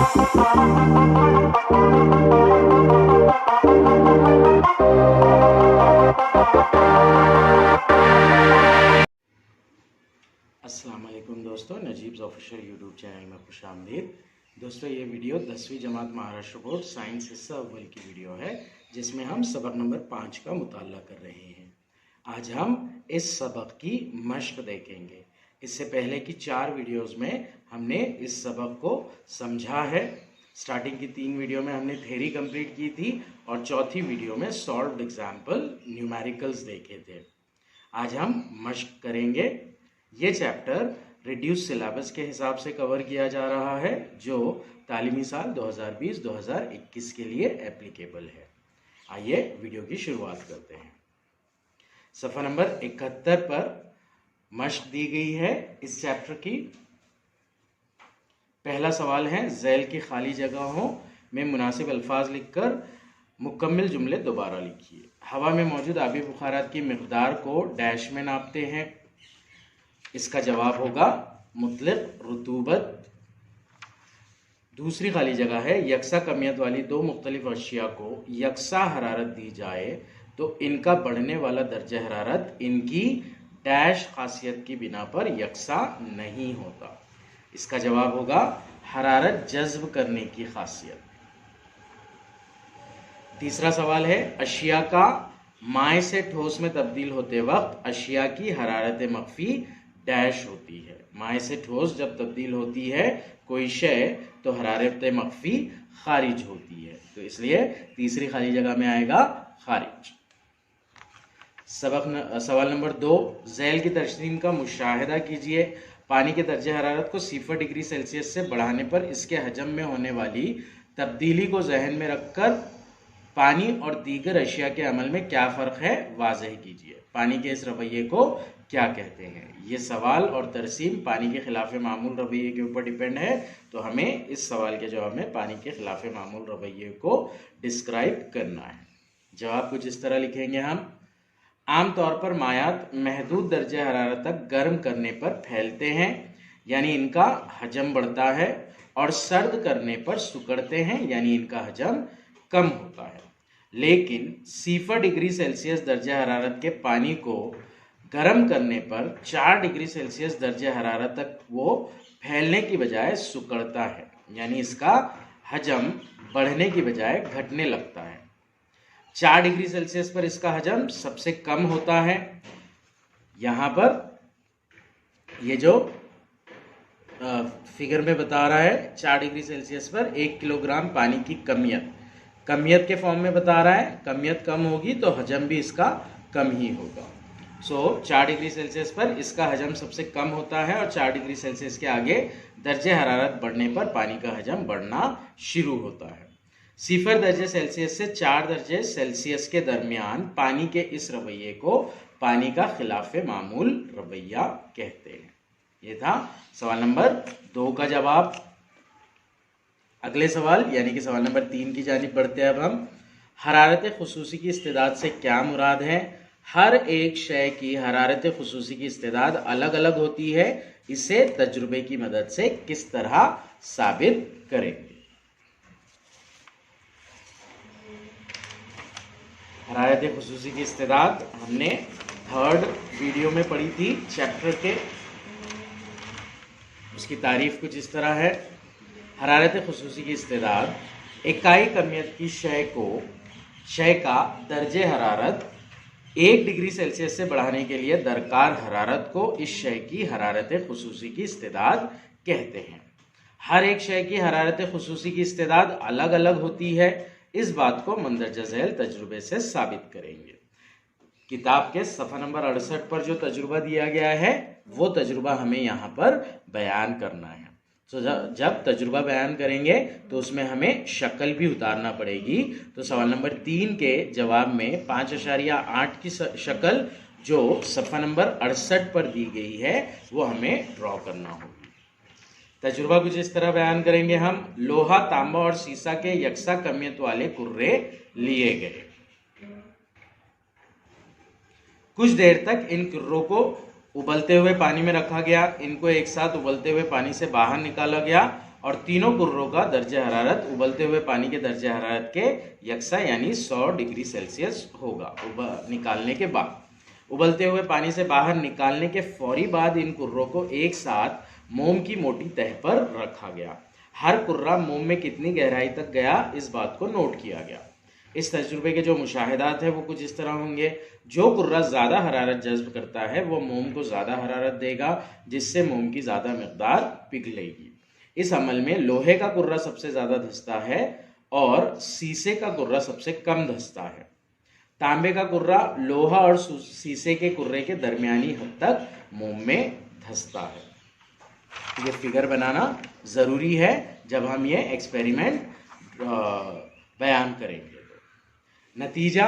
अस्सलाम वालेकुम दोस्तों, नजीब्स ऑफिशियल यूट्यूब चैनल में खुशामदीद। दोस्तों, ये वीडियो 10वीं जमात महाराष्ट्र बोर्ड साइंस हिस्सा अव्वल की वीडियो है, जिसमें हम सबक नंबर 5 का मुताला कर रहे हैं। आज हम इस सबक की मश्क देखेंगे। इससे पहले की 4 वीडियोस में हमने इस सबक को समझा है। स्टार्टिंग की 3 वीडियो में हमने थ्योरी कंप्लीट की थी और चौथी वीडियो में सॉल्व्ड एग्जाम्पल न्यूमेरिकल्स देखे थे। आज हम मश्क करेंगे। ये चैप्टर रिड्यूस सिलेबस के हिसाब से कवर किया जा रहा है, जो तालीमी साल 2020-2021 के लिए एप्लीकेबल है। आइए वीडियो की शुरुआत करते हैं। सफ़ा नंबर 71 पर मश्क दी गई है इस चैप्टर की। पहला सवाल है, ज़ैल की खाली जगहों में मुनासिब अल्फाज लिखकर मुकम्मिल जुमले दोबारा लिखिए। हवा में मौजूद आबी बुखारात की मिक़दार को डैश में नापते हैं। इसका जवाब होगा मुतलक रुतूबत। दूसरी खाली जगह है, यकसा कमियत वाली 2 मुख्तलिफ अशिया को यकसा हरारत दी जाए तो इनका बढ़ने वाला दर्जा हरारत इनकी डैश खासियत की बिना पर यकसा नहीं होता। इसका जवाब होगा हरारत जज्ब करने की खासियत। तीसरा सवाल है, अशिया का माए से ठोस में तब्दील होते वक्त अशिया की हरारत मख्फी डैश होती है। माए से ठोस जब तब्दील होती है कोई शय तो हरारत मख्फी खारिज होती है, तो इसलिए तीसरी खाली जगह में आएगा खारिज। सवाल नंबर 2, ज़ैल की तर्सीम का मुशाहिदा कीजिए। पानी के दर्जे हरारत को 0 डिग्री सेल्सियस से बढ़ाने पर इसके हजम में होने वाली तब्दीली को जहन में रखकर पानी और दीगर अशिया के अमल में क्या फ़र्क है वाज़ेह कीजिए। पानी के इस रवैये को क्या कहते हैं? ये सवाल और तरसीम पानी के खिलाफ मामूल रवैये के ऊपर डिपेंड है, तो हमें इस सवाल के जवाब में पानी के खिलाफ मामूल रवैये को डिस्क्राइब करना है। जवाब कुछ इस तरह लिखेंगे हम। आम तौर पर मायात महदूद दर्जे हरारत तक गर्म करने पर फैलते हैं, यानी इनका हजम बढ़ता है, और सर्द करने पर सुकड़ते हैं, यानी इनका हजम कम होता है। लेकिन 0 डिग्री सेल्सियस दर्जे हरारत के पानी को गर्म करने पर 4 डिग्री सेल्सियस दर्जे हरारत तक वो फैलने की बजाय सुकड़ता है, यानी इसका हजम बढ़ने की बजाय घटने लगता है। 4 डिग्री सेल्सियस पर इसका हजम सबसे कम होता है। यहाँ पर ये जो फिगर में बता रहा है, 4 डिग्री सेल्सियस पर 1 किलोग्राम पानी की कमियत के फॉर्म में बता रहा है। कमियत कम होगी तो हजम भी इसका कम ही होगा। 4 डिग्री सेल्सियस पर इसका हजम सबसे कम होता है और 4 डिग्री सेल्सियस के आगे दर्जे हरारत बढ़ने पर पानी का हजम बढ़ना शुरू होता है। 0 दर्जे सेल्सियस से 4 दर्जे सेल्सियस के दरमियान पानी के इस रवैये को पानी का खिलाफ मामूल रवैया कहते हैं। ये था सवाल नंबर 2 का जवाब। अगले सवाल यानी कि सवाल नंबर 3 की जानिब बढ़ते हैं अब हम। हरारत खुसूसी की इस्तेदाद से क्या मुराद है? हर एक शय की हरारत खुसूसी की इस्तेदाद अलग अलग होती है। इसे तजुर्बे की मदद से किस तरह साबित करेंगे? हरारत खुसूसी की इस्तेदाद हमने 3rd वीडियो में पढ़ी थी चैप्टर के। उसकी तारीफ कुछ इस तरह है। हरारत खुसूसी की इस्तेदाद इकाई कमियत की शय का दर्जे हरारत 1 डिग्री सेल्सियस से बढ़ाने के लिए दरकार हरारत को इस शय की हरारत खुसूसी की इस्तेदाद कहते हैं। हर एक शय की हरारत खुसूसी की इस्तेदाद अलग अलग होती है। इस बात को मंदरजा झैल तजुर्बे से साबित करेंगे। किताब के सफ़ा नंबर 68 पर जो तजुर्बा दिया गया है वो तजुर्बा हमें यहाँ पर बयान करना है। तो जब तजुर्बा बयान करेंगे तो उसमें हमें शक्ल भी उतारना पड़ेगी। तो सवाल नंबर 3 के जवाब में 5.8 की शक्ल जो सफ़ा नंबर 68 पर दी गई है वो हमें ड्रॉ करना होगी। तजुर्बा कुछ इस तरह बयान करेंगे हम। लोहा, तांबा और सीसा के यकसा कमियत वाले कुर्रे लिए गए। कुछ देर तक इन कुर्रों को उबलते हुए पानी में रखा गया। इनको एक साथ उबलते हुए पानी से बाहर निकाला गया और तीनों कुर्रों का दर्जे हरारत उबलते हुए पानी के दर्जे हरारत के यकसा यानी 100 डिग्री सेल्सियस होगा निकालने के बाद। उबलते हुए पानी से बाहर निकालने के फौरी बाद इन कुर्रों को एक साथ मोम की मोटी तह पर रखा गया। हर कुर्रा मोम में कितनी गहराई तक गया इस बात को नोट किया गया। इस तजुर्बे के जो मुशाहिदात है वो कुछ इस तरह होंगे। जो कुर्रा ज़्यादा हरारत जज्ब करता है वो मोम को ज़्यादा हरारत देगा, जिससे मोम की ज़्यादा मकदार पिघलेगी। इस अमल में लोहे का कुर्रा सबसे ज़्यादा धंसता है और शीशे का कुर्रा सबसे कम धंसता है। तांबे का कुर्रा लोहा और शीशे के कुर्रे के दरमियानी हद तक मोम में धंसता है। ये फिगर बनाना ज़रूरी है जब हम ये एक्सपेरिमेंट बयान करेंगे। नतीजा,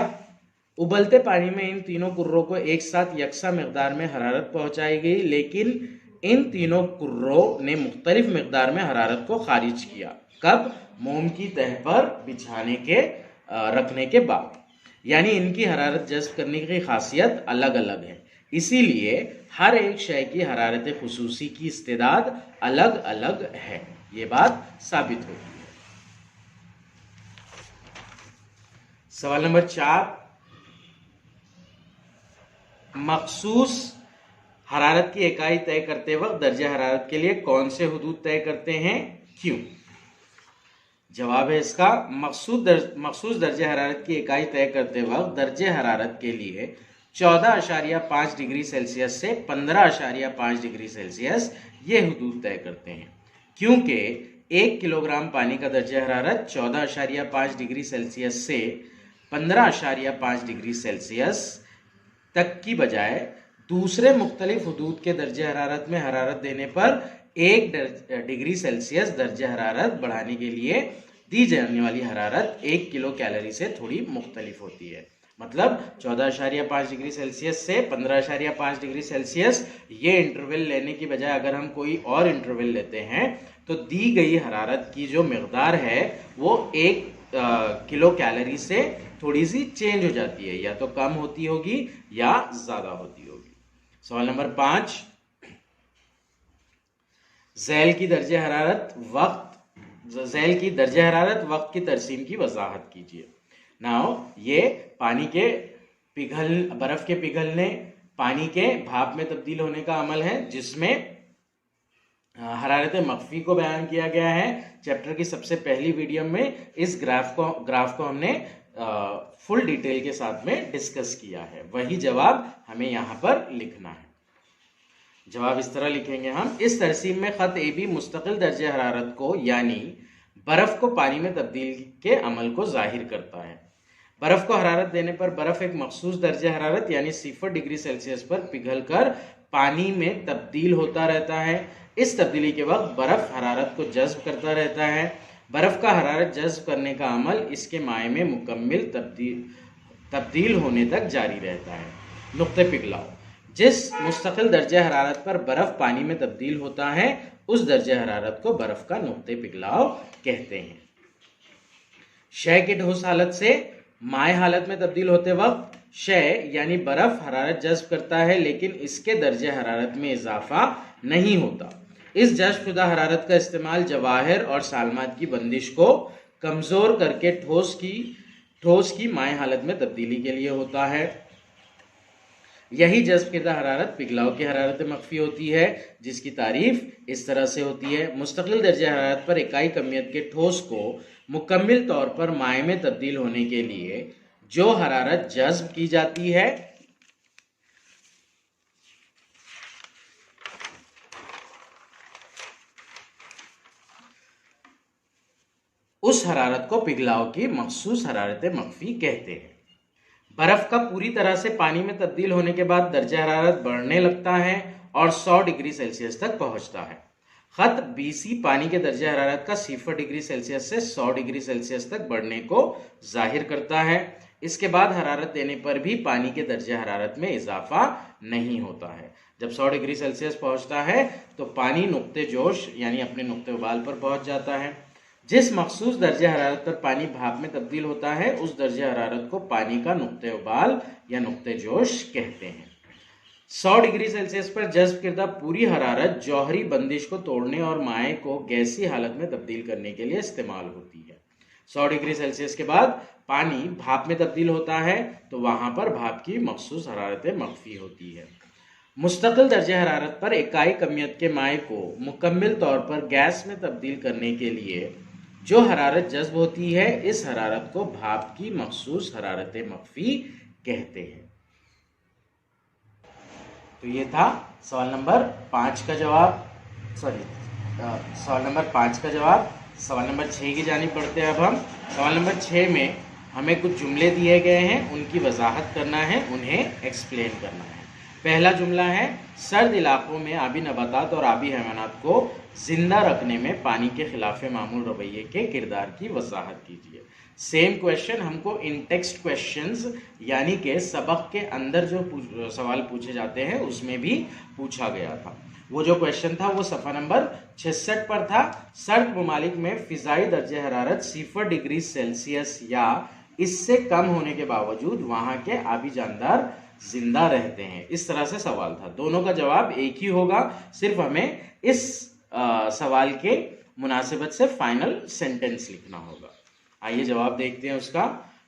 उबलते पानी में इन तीनों कुर्रों को एक साथ यकसा मकदार में हरारत पहुंचाई गई, लेकिन इन तीनों कुर्रों ने मुख्तलिफ मकदार में हरारत को खारिज किया। कब? मोम की तह पर बिछाने के रखने के बाद। यानी इनकी हरारत जज्ब करने की खासियत अलग अलग है, इसीलिए हर एक शय की हरारत खुसूसी की इस्तेदाद अलग अलग है। ये बात साबित होती है। सवाल नंबर 4, मखसूस हरारत की इकाई तय करते वक्त दर्जे हरारत के लिए कौन से हुदूद तय करते हैं, क्यों? जवाब है इसका, मखसूस दर्जे हरारत की इकाई तय करते वक्त दर्जे हरारत के लिए 14.5 डिग्री सेल्सियस से 15.5 डिग्री सेल्सियस ये हुदूद तय करते हैं, क्योंकि 1 किलोग्राम पानी का दर्जे हरारत 14.5 डिग्री सेल्सियस से 15.5 डिग्री सेल्सियस तक की बजाय दूसरे मुख्तलिफ हुदूद के दर्जे हरारत में हरारत देने पर 1 डिग्री सेल्सियस दर्जे हरारत बढ़ाने के लिए दी जाने वाली हरारत 1 किलो कैलोरी से थोड़ी मुख्तलिफ होती है। मतलब 14.5 डिग्री सेल्सियस से 15.5 डिग्री सेल्सियस ये इंटरवल लेने की बजाय अगर हम कोई और इंटरवल लेते हैं तो दी गई हरारत की जो मकदार है वो 1 किलो कैलोरी से थोड़ी सी चेंज हो जाती है, या तो कम होती होगी या ज्यादा होती होगी। सवाल नंबर 5, ज़ैल की दर्जे हरारत वक्त की तरसीम की वजाहत कीजिए। नाउ ये पानी के बर्फ के पिघलने, पानी के भाप में तब्दील होने का अमल है, जिसमें हरारत मख्फी को बयान किया गया है। चैप्टर की सबसे पहली वीडियो में इस ग्राफ को हमने फुल डिटेल के साथ में डिस्कस किया है। वही जवाब हमें यहाँ पर लिखना है। जवाब इस तरह लिखेंगे हम, इस तरसीम में खत ए बी मुस्तकिल दर्जे हरारत को यानी बर्फ को पानी में तब्दील के अमल को जाहिर करता है। बर्फ को हरारत देने पर बर्फ एक मखसूस दर्जे हरारत यानी 0 डिग्री सेल्सियस पर पिघलकर पानी में तब्दील होता रहता है। इस तब्दीली के वक्त बर्फ हरारत को जज्ब करता रहता है। बर्फ का हरारत जज्ब करने का अमल इसके माए में मुकम्मिल तब्दील होने तक जारी रहता है। नुक्ते पिघलाओ, जिस मुस्तकिल दर्जे हरारत पर बर्फ पानी में तब्दील होता है उस दर्जे हरारत को बर्फ का नुक्ते पिघलाव कहते हैं। शय के ठोस हालत से माए हालत में तब्दील होते वक्त शय यानी बर्फ हरारत जज्ब करता है, लेकिन इसके दर्जे हरारत में इजाफा नहीं होता। इस जज्ब शुदा हरारत का इस्तेमाल जवाहिर और सालमात की बंदिश को कमजोर करके ठोस की माए हालत में तब्दीली के लिए होता है। यही जज्ब किदा हरारत पिघलाव की हरारत मख्फी होती है, जिसकी तारीफ इस तरह से होती है। मुस्तकिल दर्जे हरारत पर इकाई कमियत के ठोस को मुकम्मिल तौर पर माए में तब्दील होने के लिए जो हरारत जज्ब की जाती है उस हरारत को पिघलाव की मखसूस हरारत मख्फी कहते हैं। बर्फ का पूरी तरह से पानी में तब्दील होने के बाद दर्जा हरारत बढ़ने लगता है और 100 डिग्री सेल्सियस तक पहुंचता है। खत बीसी पानी के दर्जा हरारत का 0 डिग्री सेल्सियस से 100 डिग्री सेल्सियस तक बढ़ने को जाहिर करता है। इसके बाद हरारत देने पर भी पानी के दर्जा हरारत में इजाफा नहीं होता है। जब 100 डिग्री सेल्सियस पहुंचता है तो पानी नुक्ते जोश यानी अपने नुक्ते उबाल पर पहुंच जाता है। जिस मखसूस दर्जे हरारत पर पानी भाप में तब्दील होता है उस दर्जे हरारत को पानी का नुक्ते उबाल या नुक्ते जोश कहते हैं। 100 डिग्री सेल्सियस पर जज्ब किर्दा पूरी हरारत जौहरी बंदिश को तोड़ने और माए को गैसी हालत में तब्दील करने के लिए इस्तेमाल होती है। 100 डिग्री सेल्सियस के बाद पानी भाप में तब्दील होता है तो वहां पर भाप की मखसूस हरारत मख्फी होती है। मुस्तकिल दर्जे हरारत पर इकाई कमियत के माए को मुकम्मल तौर पर गैस में तब्दील करने के लिए जो हरारत जज्ब होती है, इस हरारत को भाप की मखसूस हरारत मख्फी कहते हैं। तो ये था सवाल नंबर 5 का जवाब। सवाल नंबर 5 का जवाब। सवाल नंबर 6 की जानिब बढ़ते हैं अब हम। सवाल नंबर 6 में हमें कुछ जुमले दिए गए हैं, उनकी वजाहत करना है, उन्हें एक्सप्लेन करना है। पहला जुमला है, सर्द इलाकों में आबी नबातात और आबी हैवानात को जिंदा रखने में पानी के खिलाफ मामूल रवैये के किरदार की वजाहत कीजिए। सेम क्वेश्चन हमको इन टेक्स्ट क्वेश्चंस यानी कि सबक के अंदर जो सवाल पूछे जाते हैं उसमें भी पूछा गया था। वो जो क्वेश्चन था वो सफ़ा नंबर 66 पर था। सर्द ममालिक में फिजाई दर्जे हरारत 0 डिग्री सेल्सियस या इससे कम होने के बावजूद वहां के आबी जानदार जिंदा रहते हैं। इस तरह से सवाल था। दोनों का जवाब एक ही होगा, सिर्फ हमें इस सवाल के मुनासिबत से फाइनल सेंटेंस लिखना होगा। आइए जवाब देखते हैं उसका।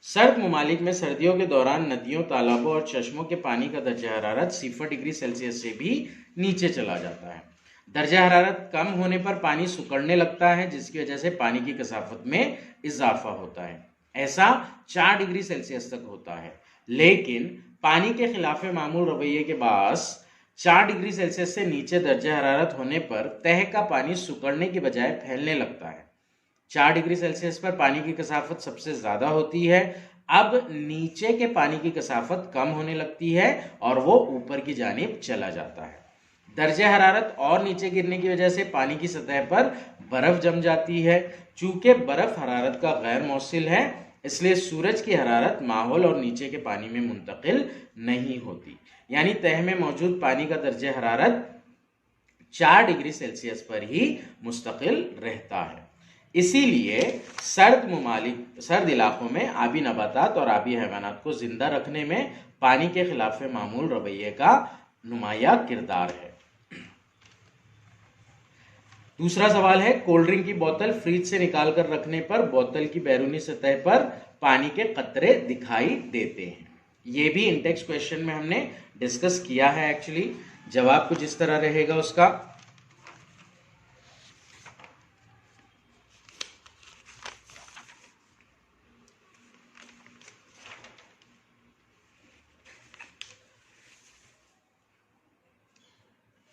सर्द ममालिक में सर्दियों के दौरान नदियों, तालाबों और चश्मों के पानी का दर्जा हरारत 0 डिग्री सेल्सियस से भी नीचे चला जाता है। दर्जा हरारत कम होने पर पानी सुकड़ने लगता है, जिसकी वजह से पानी की कसाफत में इजाफा होता है। ऐसा 4 डिग्री सेल्सियस तक होता है, लेकिन पानी के खिलाफ मामूल रवैये के बास 4 डिग्री सेल्सियस से नीचे दर्जा हरारत होने पर तह का पानी सुकड़ने की बजाय फैलने लगता है। 4 डिग्री सेल्सियस पर पानी की कसाफत सबसे ज्यादा होती है। अब नीचे के पानी की कसाफत कम होने लगती है और वो ऊपर की जानिब चला जाता है। दर्जे हरारत और नीचे गिरने की वजह से पानी की सतह पर बर्फ जम जाती है। चूंकि बर्फ हरारत का गैर मौसिल है, इसलिए सूरज की हरारत माहौल और नीचे के पानी में मुंतकिल नहीं होती, यानी तह में मौजूद पानी का दर्जे हरारत 4 डिग्री सेल्सियस पर ही मुस्तकिल रहता है। इसीलिए सर्द इलाकों में आबी नबातात और आबी हैवानात को जिंदा रखने में पानी के खिलाफ मामूल रवैये का नुमाया किरदार है। दूसरा सवाल है, कोल्ड ड्रिंक की बोतल फ्रिज से निकाल कर रखने पर बोतल की बैरूनी सतह पर पानी के कतरे दिखाई देते हैं। ये भी इंटेक्स्ट क्वेश्चन में हमने डिस्कस किया है। एक्चुअली जवाब कुछ इस तरह रहेगा उसका।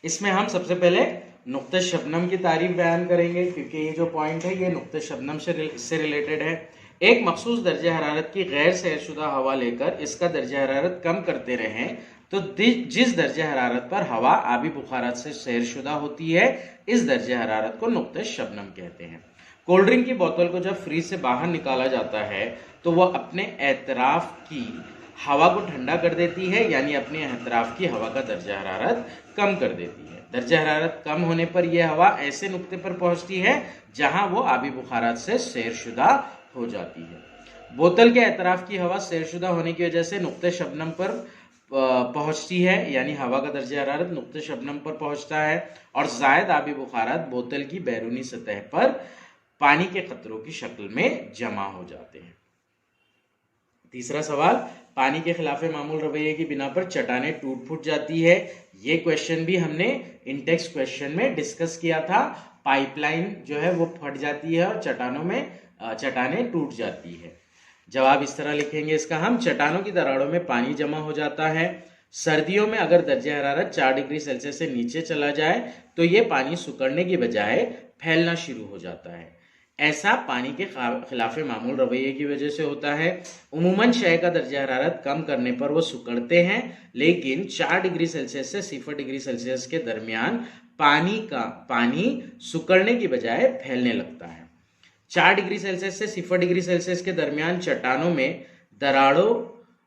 इसमें हम सबसे पहले नुक्ते शबनम की तारीफ बयान करेंगे, क्योंकि ये जो पॉइंट है ये नुक्ते शबनम से रिलेटेड है। एक मखसूस दर्जे हरारत की गैर सैरशुदा हवा लेकर इसका दर्जा हरारत कम करते रहें तो जिस दर्जे हरारत पर हवा आबी बुखारात से सैरशुदा होती है, इस दर्जे हरारत को नुक्ते शबनम कहते हैं। कोल्ड ड्रिंक की बोतल को जब फ्रीज से बाहर निकाला जाता है तो वह अपने एतराफ की हवा को ठंडा कर देती है, यानी अपने एतराफ की हवा का दर्जा हरारत कम कर देती है। दर्जा हरारत कम होने पर यह हवा ऐसे नुक्ते पर पहुंचती है जहां वो आबी बुखारात से सैरशुदा हो जाती है। बोतल के एतराफ की हवा सैरशुदा होने की वजह से नुक्ते शबनम पर पहुंचती है, यानी हवा का दर्जा हरारत नुक्ते शबनम पर पहुंचता है और जायद आबी बुखारात बोतल की बैरूनी सतह पर पानी के कतरों की शक्ल में जमा हो जाते हैं। तीसरा सवाल, पानी के खिलाफ मामूल रवैये की बिना पर चट्टानें टूट फूट जाती है। ये क्वेश्चन भी हमने इंटेक्स्ट क्वेश्चन में डिस्कस किया था। पाइपलाइन जो है वो फट जाती है और चट्टानों में चट्टानें टूट जाती है। जवाब इस तरह लिखेंगे इसका हम, चट्टानों की दरारों में पानी जमा हो जाता है। सर्दियों में अगर दर्जा हरारत 4 डिग्री सेल्सियस से नीचे चला जाए तो ये पानी सुकड़ने की बजाय फैलना शुरू हो जाता है। ऐसा पानी के खिलाफ मामूल रवैये की वजह से होता है। उमूमन शय का दर्जा हरारत कम करने पर वो सुकड़ते हैं, लेकिन 4 डिग्री सेल्सियस से 0 डिग्री सेल्सियस के दरमियान पानी सुकड़ने की बजाय फैलने लगता है। 4 डिग्री सेल्सियस से 0 डिग्री सेल्सियस के दरमियान चट्टानों में दरारों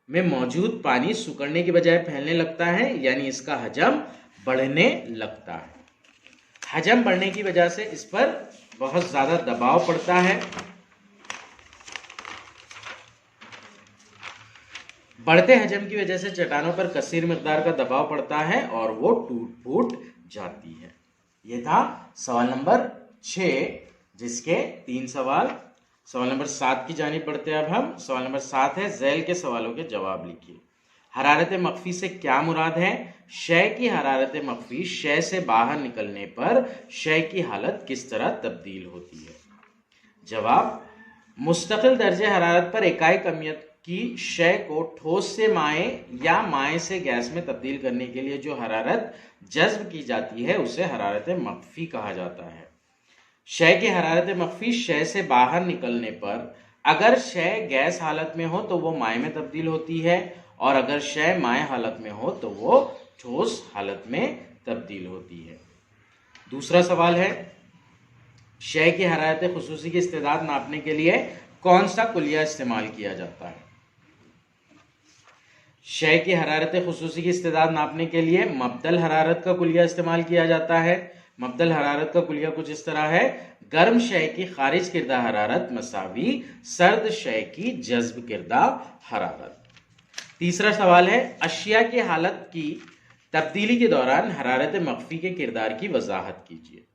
में मौजूद पानी सुकड़ने की बजाय फैलने लगता है, यानी इसका हजम बढ़ने लगता है। हजम बढ़ने की वजह से इस पर बहुत ज्यादा दबाव पड़ता है। बढ़ते हजम की वजह से चट्टानों पर कसीर मिकदार का दबाव पड़ता है और वो टूट फूट जाती है। ये था सवाल नंबर 6, जिसके 3 सवाल। सवाल नंबर 7 की जानिब बढ़ते हैं अब हम। सवाल नंबर 7 है, झैल के सवालों के जवाब लिखिए। हरारत मख्फी से क्या मुराद है? शय की हरारत मख्फी शय से बाहर निकलने पर शय की हालत किस तरह तब्दील होती है? जवाब, मुस्तकिल दर्जे हरारत पर इकाई कमियत की शय को ठोस से माए या माए से गैस में तब्दील करने के लिए जो हरारत जज्ब की जाती है उसे हरारत मख्फी कहा जाता है। शय की हरारत मख्फी शय से बाहर निकलने पर अगर शय गैस हालत में हो तो वो माए में तब्दील होती है, और अगर शय माए हालत में हो तो वो ठोस हालत में तब्दील होती है। दूसरा सवाल है, शय की हरारत खुसूसी की इस्तेदाद नापने के लिए कौन सा कुलिया इस्तेमाल किया जाता है? शय की हरारत खुसूसी की इस्तेदाद नापने के लिए मब्दल हरारत का कुलिया इस्तेमाल किया जाता है। मब्दल हरारत का कुलिया कुछ इस तरह है, गर्म शय की खारिज किरदा हरारत मसावी सर्द शय की जज्ब किरदा हरारत। तीसरा सवाल है, अशिया की हालत की तब्दीली के दौरान हरारत मख्फी के किरदार की वजाहत कीजिए।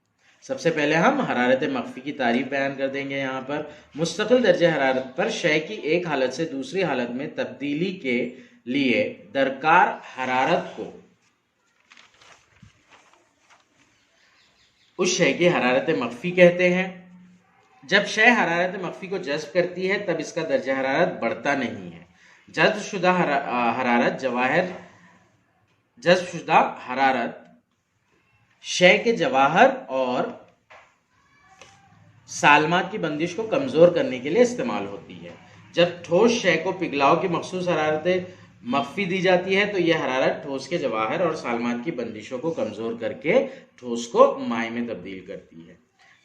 सबसे पहले हम हरारत मख्फी की तारीफ बयान कर देंगे। यहाँ पर मुस्तकिल दर्जे हरारत पर शय की एक हालत से दूसरी हालत में तब्दीली के लिए दरकार हरारत को उस शय की हरारत मख्फी कहते हैं। जब शय हरारत मख्फी को जज्ब करती है तब इसका दर्जा हरारत बढ़ता नहीं है। जज्बशुदा हरारत शय के जवाहर और सालमात की बंदिश को कमजोर करने के लिए इस्तेमाल होती है। जब ठोस शय को पिघलाव की मखसूस हरारत मख्फी दी जाती है तो यह हरारत ठोस के जवाहर और सालमात की बंदिशों को कमजोर करके ठोस को माए में तब्दील करती है।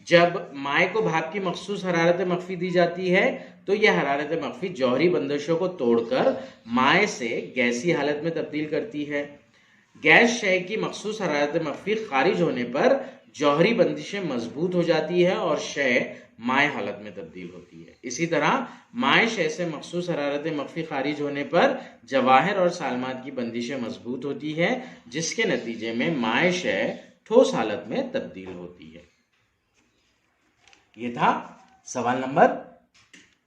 जब माए को भाप की मखसूस हरारत मख्फी दी जाती है तो यह हरारत मख्फी जौहरी बंदिशों को तोड़कर माए से गैसी हालत में तब्दील करती है। गैस शय की मखसूस हरारत मख्फी खारिज होने पर जौहरी बंदिशें मजबूत हो जाती है और शय माए हालत में तब्दील होती है। इसी तरह माए शय से मखसूस हरारत मख्फी खारिज होने पर जवाहिर और सालमात की बंदिशें मजबूत होती है, जिसके नतीजे में माए शय ठोस हालत में तब्दील होती है। ये था सवाल नंबर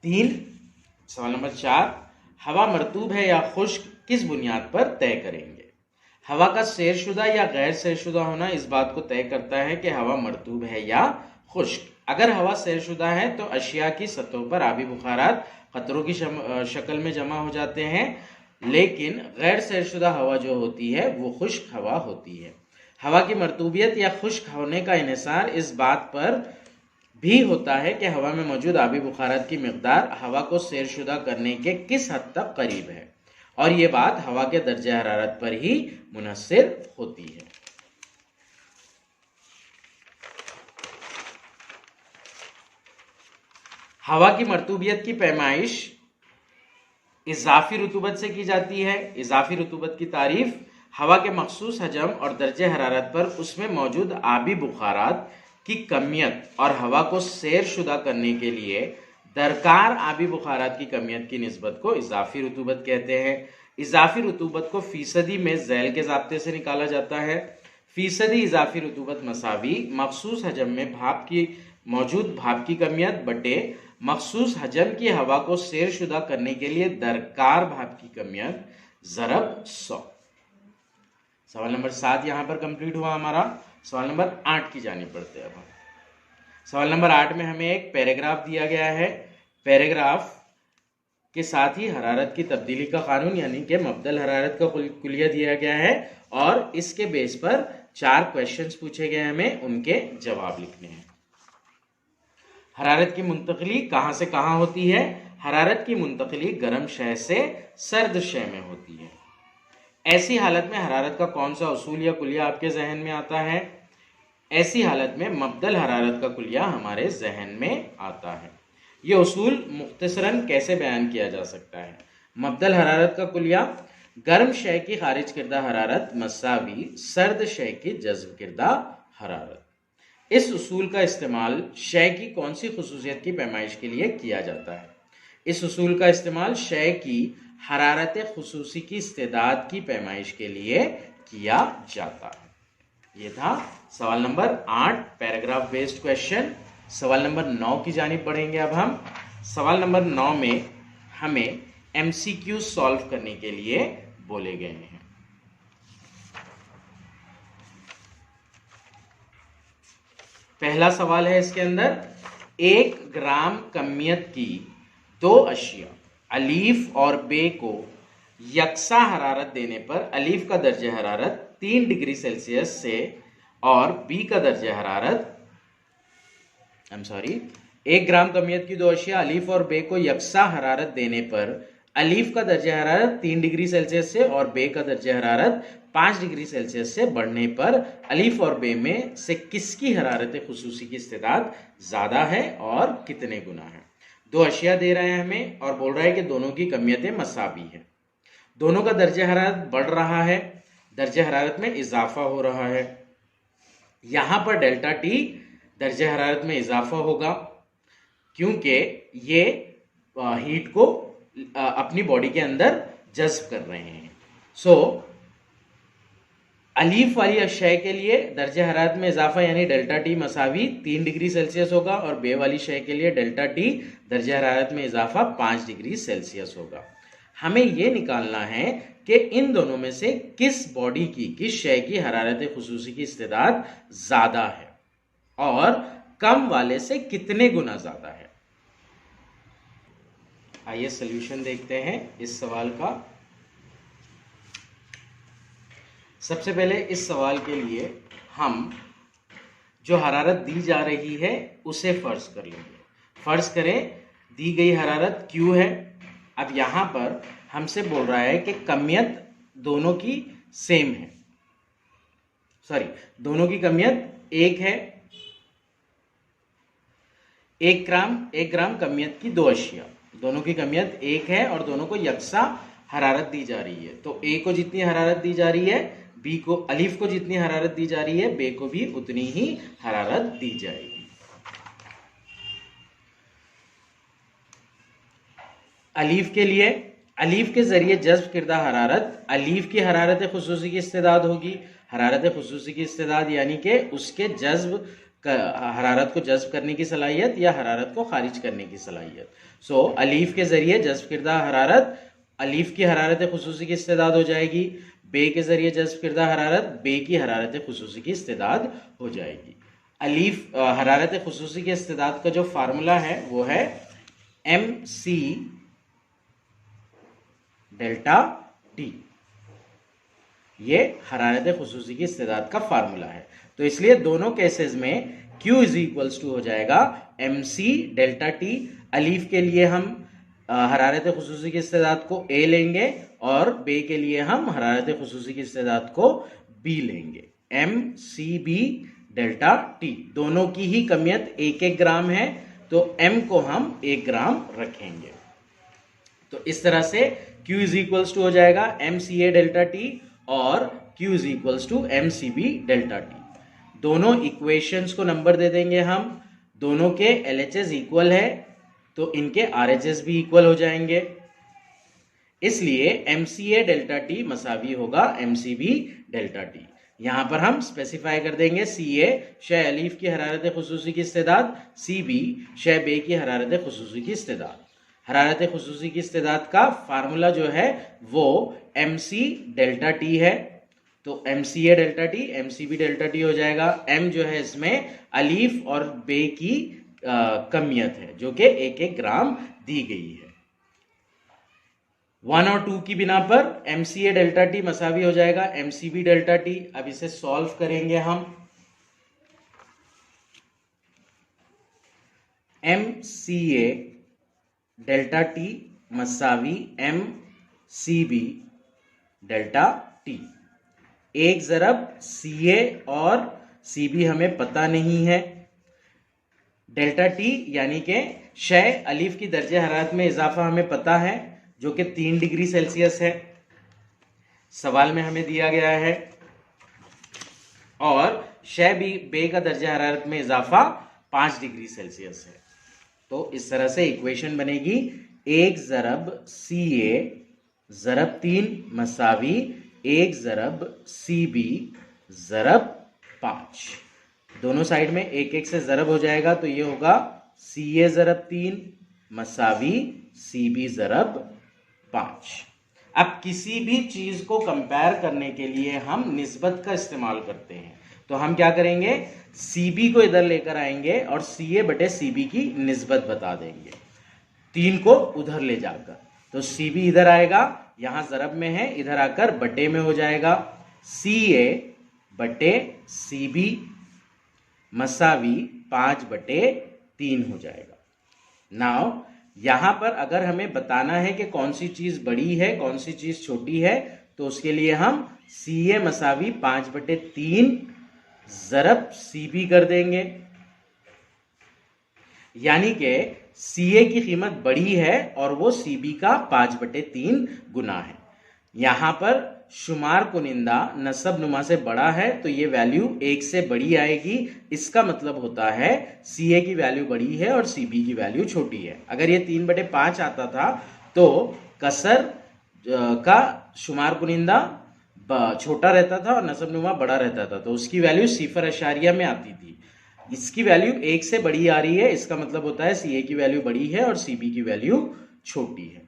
3। सवाल नंबर 4, हवा मरतूब है या खुश्क किस बुनियाद पर तय करेंगे? हवा का सैरशुदा या गैर सैरशुदा होना इस बात को तय करता है कि हवा मरतूब है या खुश्क। अगर हवा सैरशुदा है तो अशिया की सतहों पर आबी बुखारात कतरों की शक्ल में जमा हो जाते हैं, लेकिन गैर सैरशुदा हवा जो होती है वो खुश्क हवा होती है। हवा की मरतूबियत या खुश्क होने का इन्हिसार इस बात पर भी होता है कि हवा में मौजूद आबी बुखारात की मिकदार हवा को सैरशुदा करने के किस हद तक करीब है, और ये बात हवा के दर्जे हरारत पर ही मुनहसर होती है। हवा की मरतूबियत की पैमाइश इजाफी रुतूबत से की जाती है। इजाफी रुतूबत की तारीफ हवा के मखसूस हजम और दर्जे हरारत पर उसमें मौजूद आबी बुखारात की कमियत और हवा को सैरशुदा करने के लिए दरकार आबी बुखारात की कमियत की निस्बत को इजाफी रुतूबत कहते हैं। इजाफी रुतूबत को फीसदी में झैल के ज़ाब्ते से निकाला जाता है। फीसदी इजाफी रुतूबत मसावी मखसूस हजम में मौजूद भाप की कमियत बटे मखसूस हजम की हवा को सैरशुदा करने के लिए दरकार भाप की कमियत ज़रब 100। सवाल नंबर 7 यहाँ पर कंप्लीट हुआ हमारा। सवाल नंबर 8 की जानिब बढ़ते हैं अब हम। सवाल नंबर 8 में हमें एक पैराग्राफ दिया गया है। पैराग्राफ के साथ ही हरारत की तब्दीली का कानून यानी कि मब्दल हरारत का कुलिया दिया गया है, और इसके बेस पर 4 क्वेश्चंस पूछे गए, हमें उनके जवाब लिखने हैं। हरारत की मुंतकली कहाँ से कहाँ होती है? हरारत की मुंतकली गर्म शय से सर्द शय में होती है। ऐसी हालत में हरारत का कौन सा उसूल या कुलिया आपके जहन में आता है? ऐसी हालत में मब्दल हरारत का कुलिया हमारे जहन में आता है। यह उसूल मुख्तसरन कैसे बयान किया जा सकता है? मब्दल हरारत का कुलिया गर्म शय की खारिज किरदा हरारत मसावी सर्द शय की जज्ब किरदा हरारत। इस उसूल का इस्तेमाल शय की कौन सी खुसूसियत की पैमाइश के लिए किया जाता है? इस उसूल का इस्तेमाल शय की हरारत खुसूसी की इस्तेदाद की पैमाइश के लिए किया जाता है। ये था सवाल नंबर 8 पैराग्राफ बेस्ड क्वेश्चन। सवाल नंबर 9 की जानिब बढ़ेंगे अब हम। सवाल नंबर 9 में हमें एमसीक्यू सॉल्व करने के लिए बोले गए हैं। पहला सवाल है इसके अंदर, 1 ग्राम कमियत की 2 अशिया अलीफ और बे को यकसा हरारत देने पर अलीफ का दर्जे हरारत 3 डिग्री सेल्सियस से और बी का दर्जे हरारत 1 ग्राम कमियत की 2 अशिया अलीफ और बे को यकसा हरारत देने पर अलीफ का दर्जे हरारत 3 डिग्री सेल्सियस से और बे का दर्जे हरारत 5 डिग्री सेल्सियस से बढ़ने पर अलीफ और बे में से किसकी हरारत खुसूसी की इस्तेदाद ज्यादा है और कितने गुना है। 2 अशिया दे रहे हैं हमें और बोल रहा है कि दोनों की कमियतें मसावी है, दोनों का दर्जे हरारत बढ़ रहा है, दर्जे हरारत में इजाफा हो रहा है। यहां पर डेल्टा टी दर्जे हरारत में इजाफा होगा क्योंकि ये हीट को अपनी बॉडी के अंदर जज्ब कर रहे हैं। सो अलीफ वाली अशय के लिए दर्जे हरारत में इजाफा यानी डेल्टा टी मसावी 3 डिग्री सेल्सियस होगा और बे वाली शय के लिए डेल्टा टी दर्जे हरारत में इजाफा 5 डिग्री सेल्सियस होगा। हमें यह निकालना है कि इन दोनों में से किस बॉडी की, किस शय की हरारत खुसूसी की इस्तेदाद ज्यादा है और कम वाले से कितने गुना ज्यादा है। आइए सॉल्यूशन देखते हैं इस सवाल का। सबसे पहले इस सवाल के लिए हम जो हरारत दी जा रही है उसे फर्ज कर लेंगे। फर्ज करें दी गई हरारत Q है। अब यहां पर हमसे बोल रहा है कि कमियत दोनों की सेम है, दोनों की कमियत 1 है। 1 ग्राम कमियत की 2 अशिया, दोनों की कमियत 1 है और दोनों को यकसा हरारत दी जा रही है। तो ए को जितनी हरारत दी जा रही है, बी को, अलीफ को जितनी हरारत दी जा रही है, बे को भी उतनी ही हरारत दी जाएगी। अलीफ के लिए, अलीफ के जरिए जज्ब किर्दा हरारत अलीफ की हरारत खुसूसी की इस्तेदाद होगी। हरारत खुसूसी की इस्तेदाद यानी कि उसके जज्ब हरारत को जज्ब करने की सलाहियत या हरारत को खारिज करने की सलाहियत। सो अलीफ के जरिए जज्ब किर्दा हरारत अलीफ की हरारत खुसूसी की इस्तेदाद हो जाएगी। बे के जरिए जज्ब किर्दा हरारत बे की हरारत खुसूसी की इस्तेदाद हो जाएगी। अलीफ हरारत खुसूसी की इस्तेदाद का जो फार्मूला है वो है MC डेल्टा टी। ये हरारत खुसूसी की इस्तेदाद का फार्मूला है। तो इसलिए दोनों केसेस में Q इज इक्वल्स टू हो जाएगा MC डेल्टा टी। अलीफ के लिए हम हरारत खुसूसी की इस्तेदाद को A लेंगे और बे के लिए हम हरारत खुसूसी की इस्तेदाद को B लेंगे। MCB डेल्टा टी, दोनों की ही कमियत 1-1 ग्राम है तो M को हम 1 ग्राम रखेंगे। तो इस तरह से Q इज इक्वल्स टू हो जाएगा MCA डेल्टा टी और Q is equals to MCB delta T. दोनों इक्वेशंस को नंबर दे देंगे हम, दोनों के LHS इक्वल है तो इनके RHS भी इक्वल हो जाएंगे। इसलिए MCA डेल्टा टी मसावी होगा MCB डेल्टा टी। यहां पर हम स्पेसिफाई कर देंगे CA शय अलीफ की हरारत खुसूसी की इस्तेदाद, CB शय बे की हरारत खुसूसी की इस्तेदाद। हरारत खुसूसी की इस्तेदाद का फार्मूला जो है वो MC डेल्टा टी है। तो MCA delta T MCB delta T हो जाएगा। M जो है इसमें अलीफ और बे की कमियत है जो कि 1-1 ग्राम दी गई है। 1 और 2 की बिना पर MCA डेल्टा टी मसावी हो जाएगा MCB डेल्टा टी। अब इसे सॉल्व करेंगे हम। MCA डेल्टा टी मसावी MCB डेल्टा टी। एक ज़रब CA और CB हमें पता नहीं है। डेल्टा टी यानी कि शय अलीफ की दर्जे हरारत में इजाफा हमें पता है जो कि 3 डिग्री सेल्सियस है, सवाल में हमें दिया गया है। और शय बे का दर्जा हरारत में इजाफा 5 डिग्री सेल्सियस है। तो इस तरह से इक्वेशन बनेगी 1 ज़रब CA ज़रब 3 मसावी 1 ज़रब CB ज़रब 5। दोनों साइड में एक एक से ज़रब हो जाएगा तो ये होगा CA ज़रब 3 मसावी CB ज़रब 5। अब किसी भी चीज को कंपेयर करने के लिए हम निस्बत का इस्तेमाल करते हैं, तो हम क्या करेंगे, CB को इधर लेकर आएंगे और CA बटे CB की निस्बत बता देंगे 3 को उधर ले जाकर। तो CB इधर आएगा, यहां ज़रब में है, इधर आकर बटे में हो जाएगा CA बटे CB मसावी 5 बटे 3 हो जाएगा। नाउ यहां पर अगर हमें बताना है कि कौन सी चीज बड़ी है कौन सी चीज छोटी है, तो उसके लिए हम CA मसावी 5 बटे 3 ज़रब CB कर देंगे, यानी कि CA की कीमत बड़ी है और वो CB का 5 बटे 3 गुना है। यहां पर शुमार कुनिंदा नसब नुमा से बड़ा है तो ये वैल्यू 1 से बड़ी आएगी, इसका मतलब होता है CA की वैल्यू बड़ी है और CB की वैल्यू छोटी है। अगर ये 3 बटे 5 आता था तो कसर का शुमार कुनिंदा छोटा रहता था और नसब नुमा बड़ा रहता था, तो उसकी वैल्यू 0.0 में आती थी। इसकी वैल्यू 1 से बड़ी आ रही है, इसका मतलब होता है CA की वैल्यू बड़ी है और CB की वैल्यू छोटी है।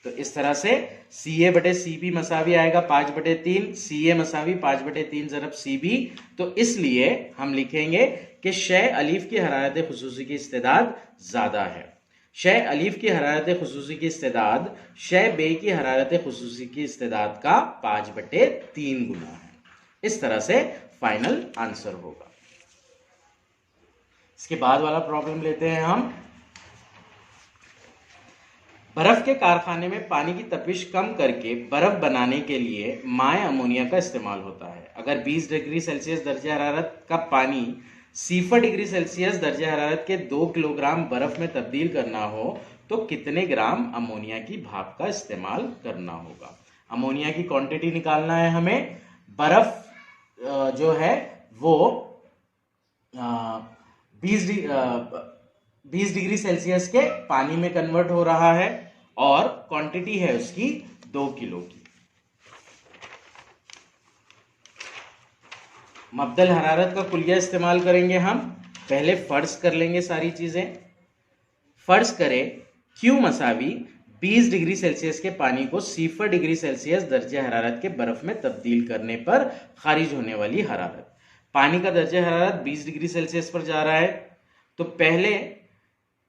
तो इस तरह से CA बटे CB मसावी आएगा 5 बटे 3, CA मसावी 5 बटे 3 ज़रब CB। तो इसलिए हम लिखेंगे कि शय अलीफ की हरारत खुसूसी की इस्तेदाद ज़्यादा है। शय अलीफ की हरारत खुसूसी की इस्तेदाद शय बे की हरारत खुसूसी की इस्तेदाद का 5 बटे 3 गुना है। इस तरह से फाइनल आंसर होगा। इसके बाद वाला प्रॉब्लम लेते हैं हम। बर्फ के कारखाने में पानी की तपिश कम करके बर्फ बनाने के लिए माए अमोनिया का इस्तेमाल होता है। अगर 20 डिग्री सेल्सियस दर्जे हरारत का पानी 0 डिग्री सेल्सियस दर्जे हरारत के 2 किलोग्राम बर्फ में तब्दील करना हो तो कितने ग्राम अमोनिया की भाप का इस्तेमाल करना होगा। अमोनिया की क्वांटिटी निकालना है हमें। बर्फ जो है वो 20 डिग्री सेल्सियस के पानी में कन्वर्ट हो रहा है और क्वांटिटी है उसकी 2 किलो की। मब्दल हरारत का कुलिया इस्तेमाल करेंगे हम। पहले फर्ज कर लेंगे सारी चीजें। फर्ज करें Q मसावी 20 डिग्री सेल्सियस के पानी को 0 डिग्री सेल्सियस दर्जे हरारत के बर्फ में तब्दील करने पर खारिज होने वाली हरारत। पानी का दर्जे हरारत 20 डिग्री सेल्सियस पर जा रहा है, तो पहले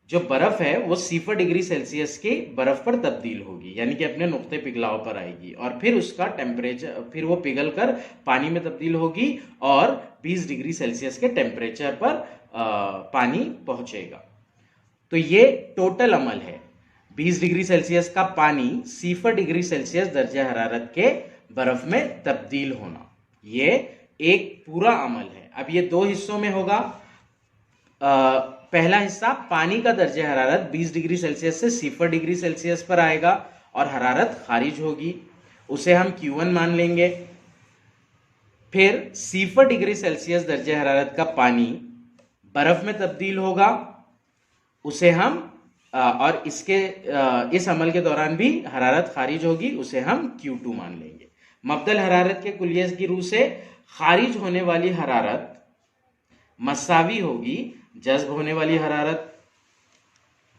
जो बर्फ है वो 0 डिग्री सेल्सियस की बर्फ पर तब्दील होगी, यानी कि अपने नुक्ते पिघलाव पर आएगी और फिर उसका टेम्परेचर, फिर वो पिघल कर पानी में तब्दील होगी और 20 डिग्री सेल्सियस के टेम्परेचर पर पानी पहुंचेगा। तो ये टोटल अमल है। 20 डिग्री सेल्सियस का पानी 0 डिग्री सेल्सियस दर्जे हरारत के बर्फ में तब्दील होना, ये एक पूरा अमल है। अब ये 2 हिस्सों में होगा। पहला हिस्सा पानी का दर्जे हरारत 20 डिग्री सेल्सियस से 0 डिग्री सेल्सियस पर आएगा और हरारत खारिज होगी, उसे हम Q1 मान लेंगे। फिर 0 डिग्री सेल्सियस दर्जे हरारत का पानी बर्फ में तब्दील होगा, उसे हम और इस अमल के दौरान भी हरारत खारिज होगी, उसे हम Q2 मान लेंगे। मब्दल हरारत के कुलिये की रूह से खारिज होने वाली हरारत मसावी होगी जज्ब होने वाली हरारत।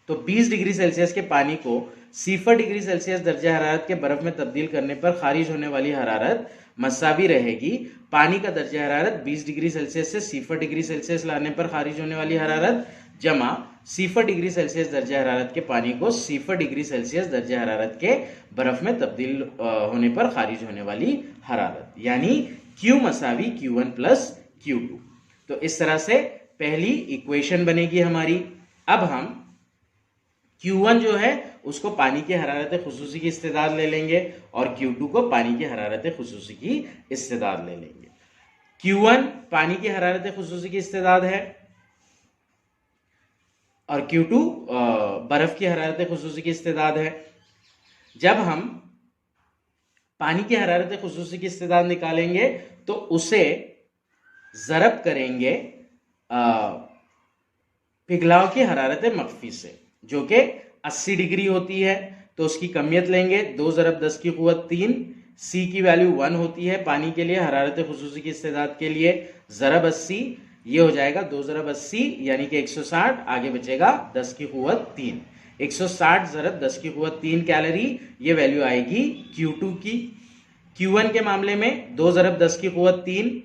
तो 20 डिग्री सेल्सियस के पानी को 0 डिग्री सेल्सियस दर्जे हरारत के बर्फ में तब्दील करने पर खारिज होने वाली हरारत मसावी रहेगी पानी का दर्जे हरारत 20 डिग्री सेल्सियस से 0 डिग्री सेल्सियस लाने पर खारिज होने वाली हरारत जमा 0 डिग्री सेल्सियस दर्जे हरारत के पानी को 0 डिग्री सेल्सियस दर्जे हरारत के बर्फ में तब्दील होने पर खारिज होने वाली हरारत, यानी Q मसावी Q1 प्लस Q2। तो इस तरह से पहली इक्वेशन बनेगी हमारी। अब हम Q1 जो है उसको पानी की हरारत खुसूसी की इस्तेदाद ले लेंगे और Q2 को पानी की हरारत खुसूसी की इस्तेदाद ले लेंगे। Q1 पानी की हरारत खुसूसी की इस्तेदाद है और Q2 बर्फ की हरारत खुसूसी की इस्तेदाद है। जब हम पानी की हरारत खुसूसी की इस्तेदाद निकालेंगे तो उसे ज़रब करेंगे पिघलाव की हरारत मख्फी से, जो कि 80 डिग्री होती है तो उसकी कमियत लेंगे 2 ज़रब 10 की क़ुव्वत 3। सी की वैल्यू 1 होती है पानी के लिए, हरारत खुसूसी की इस्तेदाद के लिए, ज़रब 80, ये हो जाएगा 2 ज़रब 80 यानी कि 160, आगे बचेगा 10 की क़ुव्वत 3। 160 ज़रब 10 की क़ुव्वत 3 कैलोरी, ये वैल्यू आएगी Q2 की। Q1 के मामले में 2 ज़रब 10 की क़ुव्वत 3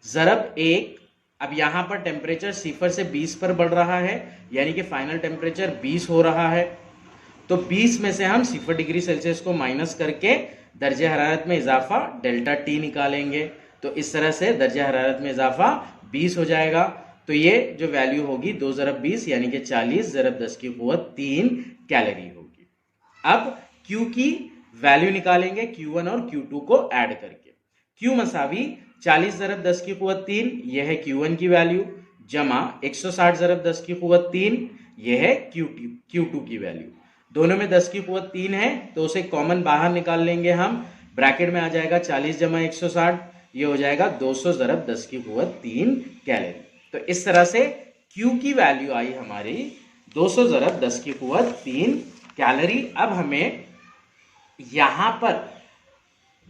ज़रब 1। अब यहां पर टेम्परेचर 0 से 20 पर बढ़ रहा है यानी कि फाइनल टेम्परेचर 20 हो रहा है, तो 20 में से हम 0 डिग्री सेल्सियस को माइनस करके दर्जे हरारत में इजाफा डेल्टा टी निकालेंगे। तो इस तरह से दर्जे हरारत में इजाफा 20 हो जाएगा। तो ये जो वैल्यू होगी 2 ज़रब 20 यानी कि 40 ज़रब 10 की क़ुव्वत 3 कैलोरी होगी। अब Q की वैल्यू निकालेंगे Q1 और Q2 को ऐड करके। Q मसावी 40 ज़रब 10 की क़ुव्वत 3, यह है Q1 की वैल्यू, जमा 160 ज़रब 10 की क़ुव्वत 3, यह है Q2 की वैल्यू। दोनों में 10 की क़ुव्वत 3 है तो उसे कॉमन बाहर निकाल लेंगे हम। ब्रैकेट में आ जाएगा 40 जमा 160, ये हो जाएगा 200 ज़रब 10 की क़ुव्वत 3 कैलोरी। तो इस तरह से Q की वैल्यू आई हमारी 200 ज़रब 10 की क़ुव्वत 3 कैलोरी। अब हमें यहां पर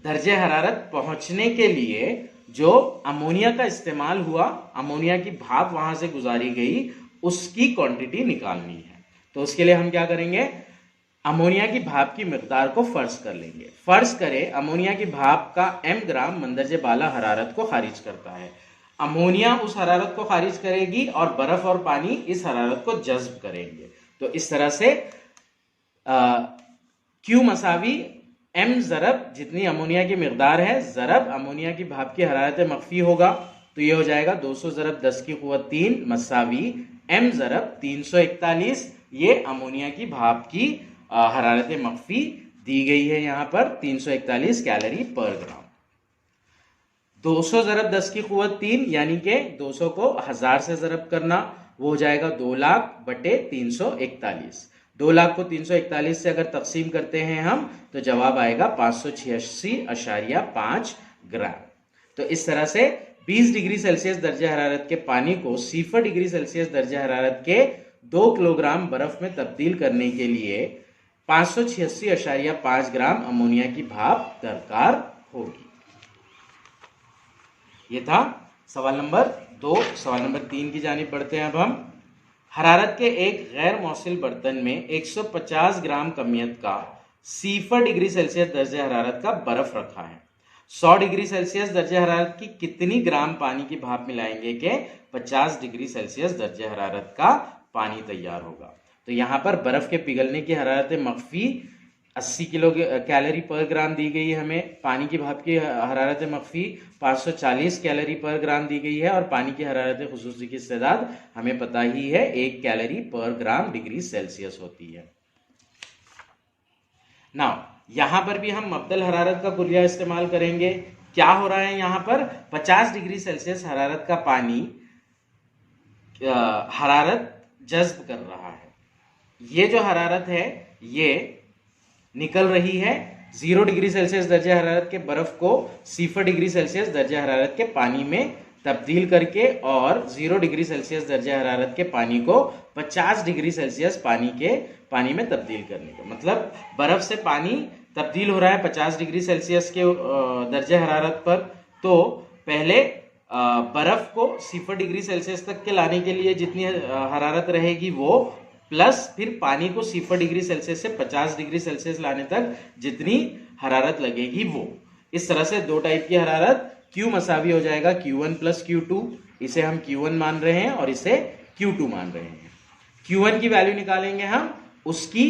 दर्जे हरारत पहुंचने के लिए जो अमोनिया का इस्तेमाल हुआ, अमोनिया की भाप वहां से गुजारी गई, उसकी क्वांटिटी निकालनी है। तो उसके लिए हम क्या करेंगे, अमोनिया की भाप की मिकदार को फर्ज कर लेंगे। फर्ज करें अमोनिया की भाप का m ग्राम मंदरजे बाला हरारत को खारिज करता है। अमोनिया उस हरारत को खारिज करेगी और बर्फ और पानी इस हरारत को जज्ब करेंगे। तो इस तरह से Q मसावी m ज़रब जितनी अमोनिया की मिकदार है ज़रब अमोनिया की भाप की हरारत मख्फी होगा, तो ये हो जाएगा 200 ज़रब 10 की क़ुव्वत 3 मसावी m ज़रब 341। ये अमोनिया की भाप की हरारत मख्फी दी गई है यहाँ पर 341 कैलोरी पर ग्राम। 200 ज़रब 10 की क़ुव्वत 3 यानी कि 200 को 1000 से ज़रब करना, वो हो जाएगा 2 लाख बटे 341। 2 लाख को 341 से अगर तकसीम करते हैं हम तो जवाब आएगा 586.5 ग्राम। तो इस तरह से 20 डिग्री सेल्सियस दर्जे हरारत के पानी को 0 डिग्री सेल्सियस दर्जे हरारत के 2 किलोग्राम बर्फ में तब्दील करने के लिए 586.5 ग्राम अमोनिया की भाप दरकार होगी। ये था सवाल नंबर 2। सवाल नंबर 3 की जानिब बढ़ते हैं अब हम। हरारत के एक गैर मौसिल बर्तन में 150 ग्राम कमियत का 0 डिग्री सेल्सियस दर्जे हरारत का बर्फ रखा है। 100 डिग्री सेल्सियस दर्जे हरारत की कितनी ग्राम पानी की भाप मिलाएंगे कि 50 डिग्री सेल्सियस दर्जे हरारत का पानी तैयार होगा। तो यहाँ पर बर्फ के पिघलने की हरारत मख्फी 80 किलो कैलोरी पर ग्राम दी गई है हमें, पानी की भाप की हरारत मख्फी 540 कैलोरी पर ग्राम दी गई है और पानी की हरारत खुसूसी की इस्तेदाद हमें पता ही है 1 कैलोरी पर ग्राम डिग्री सेल्सियस होती है। नाउ यहां पर भी हम मब्दल हरारत का कुरिया इस्तेमाल करेंगे। क्या हो रहा है यहाँ पर, 50 डिग्री सेल्सियस हरारत का पानी हरारत जज्ब कर रहा है। ये जो हरारत है ये निकल रही है 0 डिग्री सेल्सियस दर्जे हरारत के बर्फ को 0 डिग्री सेल्सियस दर्जे हरारत के पानी में तब्दील करके और 0 डिग्री सेल्सियस दर्जे हरारत के पानी को 50 डिग्री सेल्सियस पानी में तब्दील करने का मतलब बर्फ से पानी तब्दील हो रहा है 50 डिग्री सेल्सियस के दर्जे हरारत पर। तो पहले बर्फ को 0 डिग्री सेल्सियस तक के लाने के लिए जितनी हरारत रहेगी वो, प्लस फिर पानी को 0 डिग्री सेल्सियस से 50 डिग्री सेल्सियस लाने तक जितनी हरारत लगेगी वो। इस तरह से दो टाइप की हरारत Q मसावी हो जाएगा Q1 प्लस Q2, इसे हम Q1 मान रहे हैं और इसे Q2 मान रहे हैं। Q1 की वैल्यू निकालेंगे हम, उसकी